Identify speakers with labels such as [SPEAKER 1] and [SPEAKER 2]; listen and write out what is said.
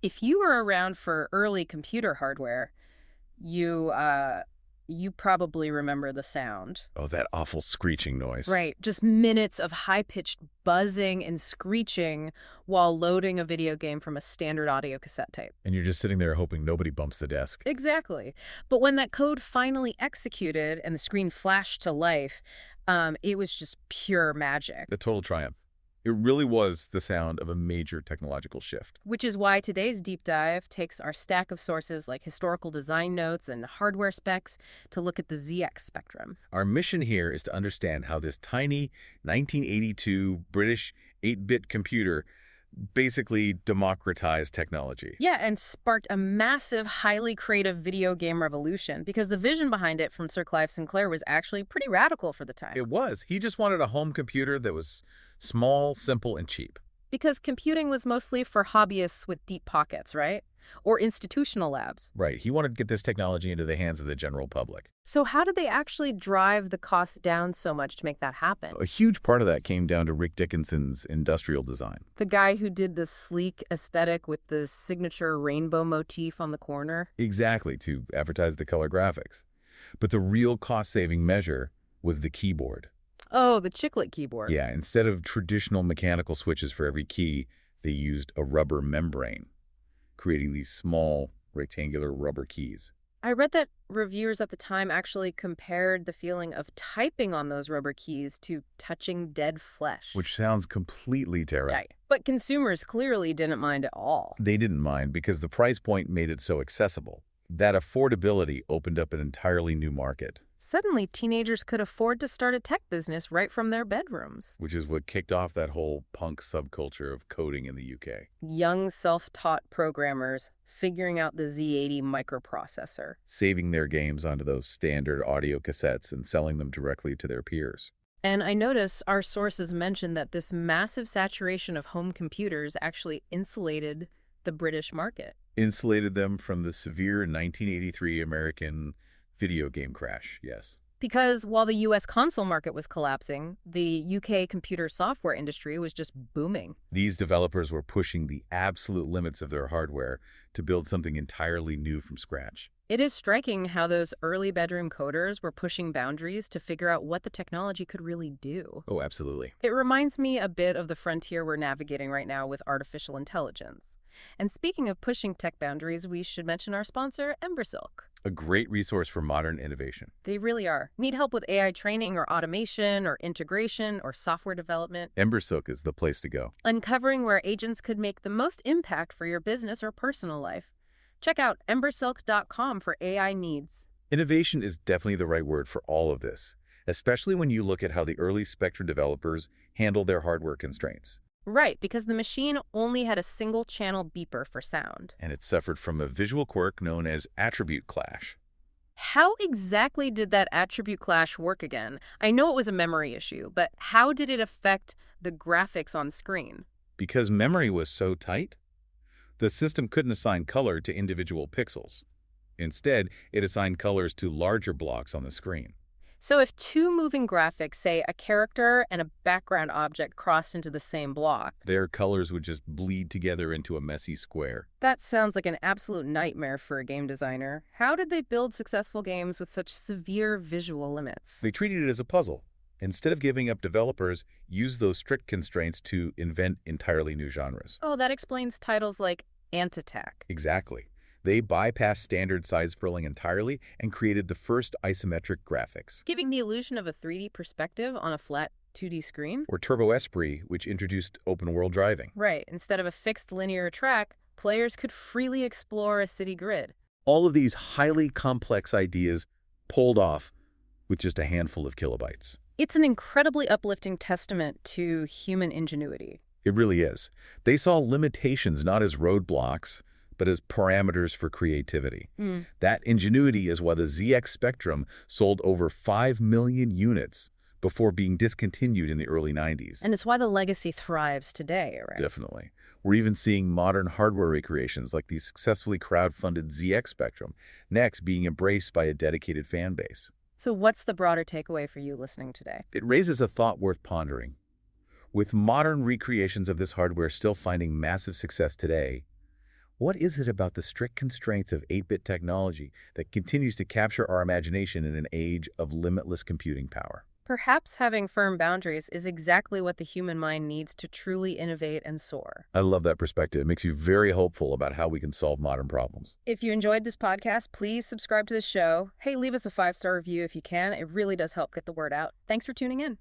[SPEAKER 1] If you were around for early computer hardware, you probably remember the sound.
[SPEAKER 2] Oh, that awful screeching noise.
[SPEAKER 1] Right, just minutes of high-pitched buzzing and screeching while loading a video game from a standard audio cassette tape.
[SPEAKER 2] And you're just sitting there hoping nobody bumps the desk.
[SPEAKER 1] Exactly. But when that code finally executed and the screen flashed to life, it was just pure magic.
[SPEAKER 2] A total triumph. It really was the sound of a major technological shift.
[SPEAKER 1] Which is why today's deep dive takes our stack of sources like historical design notes and hardware specs to look at the ZX Spectrum.
[SPEAKER 2] Our mission here is to understand how this tiny 1982 British 8-bit computer basically democratized technology.
[SPEAKER 1] Yeah, and sparked a massive, highly creative video game revolution because the vision behind it from Sir Clive Sinclair was actually pretty radical for the time.
[SPEAKER 2] It was. He just wanted a home computer that was small, simple, and cheap.
[SPEAKER 1] Because computing was mostly for hobbyists with deep pockets, right? Or institutional labs.
[SPEAKER 2] Right. He wanted to get this technology into the hands of the general public.
[SPEAKER 1] So how did they actually drive the cost down so much to make that happen?
[SPEAKER 2] A huge part of that came down to Rick Dickinson's industrial design.
[SPEAKER 1] The guy who did the sleek aesthetic with the signature rainbow motif on the corner?
[SPEAKER 2] Exactly, to advertise the color graphics. But the real cost-saving measure was the keyboard.
[SPEAKER 1] Oh, the chiclet keyboard.
[SPEAKER 2] Yeah, instead of traditional mechanical switches for every key, they used a rubber membrane, creating these small rectangular rubber keys.
[SPEAKER 1] I read that reviewers at the time actually compared the feeling of typing on those rubber keys to touching dead flesh.
[SPEAKER 2] Which sounds completely terrible.
[SPEAKER 1] Right. But consumers clearly didn't mind at all.
[SPEAKER 2] They didn't mind because the price point made it so accessible. That affordability opened up an entirely new market.
[SPEAKER 1] Suddenly, teenagers could afford to start a tech business right from their bedrooms.
[SPEAKER 2] Which is what kicked off that whole punk subculture of coding in the UK.
[SPEAKER 1] Young self-taught programmers figuring out the Z80 microprocessor.
[SPEAKER 2] Saving their games onto those standard audio cassettes and selling them directly to their peers.
[SPEAKER 1] And I notice our sources mention that this massive saturation of home computers actually insulated the British market.
[SPEAKER 2] Insulated them from the severe 1983 American video game crash, yes.
[SPEAKER 1] Because while the U.S. console market was collapsing, the U.K. computer software industry was just booming.
[SPEAKER 2] These developers were pushing the absolute limits of their hardware to build something entirely new from scratch.
[SPEAKER 1] It is striking how those early bedroom coders were pushing boundaries to figure out what the technology could really do.
[SPEAKER 2] Oh, absolutely.
[SPEAKER 1] It reminds me a bit of the frontier we're navigating right now with artificial intelligence. And speaking of pushing tech boundaries, we should mention our sponsor, Embersilk.
[SPEAKER 2] A great resource for modern innovation.
[SPEAKER 1] They really are. Need help with AI training or automation or integration or software development?
[SPEAKER 2] Embersilk is the place to go.
[SPEAKER 1] Uncovering where agents could make the most impact for your business or personal life. Check out embersilk.com for AI needs.
[SPEAKER 2] Innovation is definitely the right word for all of this, especially when you look at how the early Spectrum developers handled their hardware constraints.
[SPEAKER 1] Right, because the machine only had a single channel beeper for sound.
[SPEAKER 2] And it suffered from a visual quirk known as attribute clash.
[SPEAKER 1] How exactly did that attribute clash work again? I know it was a memory issue, but how did it affect the graphics on screen?
[SPEAKER 2] Because memory was so tight, the system couldn't assign color to individual pixels. Instead, it assigned colors to larger blocks on the screen.
[SPEAKER 1] So if two moving graphics, say a character and a background object, crossed into the same block,
[SPEAKER 2] their colors would just bleed together into a messy square.
[SPEAKER 1] That sounds like an absolute nightmare for a game designer. How did they build successful games with such severe visual limits?
[SPEAKER 2] They treated it as a puzzle. Instead of giving up, developers used those strict constraints to invent entirely new genres.
[SPEAKER 1] Oh, that explains titles like Ant Attack.
[SPEAKER 2] Exactly. They bypassed standard side-scrolling entirely and created the first isometric graphics.
[SPEAKER 1] Giving the illusion of a 3D perspective on a flat 2D screen?
[SPEAKER 2] Or Turbo Esprit, which introduced open-world driving.
[SPEAKER 1] Right. Instead of a fixed linear track, players could freely explore a city grid.
[SPEAKER 2] All of these highly complex ideas pulled off with just a handful of kilobytes.
[SPEAKER 1] It's an incredibly uplifting testament to human ingenuity.
[SPEAKER 2] It really is. They saw limitations not as roadblocks, but as parameters for creativity. That ingenuity is why the ZX Spectrum sold over 5 million units before being discontinued in the early 90s.
[SPEAKER 1] And it's why the legacy thrives today, right?
[SPEAKER 2] Definitely. We're even seeing modern hardware recreations like the successfully crowdfunded ZX Spectrum next being embraced by a dedicated fan base.
[SPEAKER 1] So what's the broader takeaway for you listening today?
[SPEAKER 2] It raises a thought worth pondering. With modern recreations of this hardware still finding massive success today, What is it about the strict constraints of 8-bit technology that continues to capture our imagination in an age of limitless computing power?
[SPEAKER 1] Perhaps having firm boundaries is exactly what the human mind needs to truly innovate and soar.
[SPEAKER 2] I love that perspective. It makes you very hopeful about how we can solve modern problems.
[SPEAKER 1] If you enjoyed this podcast, please subscribe to the show. Hey, leave us a 5-star review if you can. It really does help get the word out. Thanks for tuning in.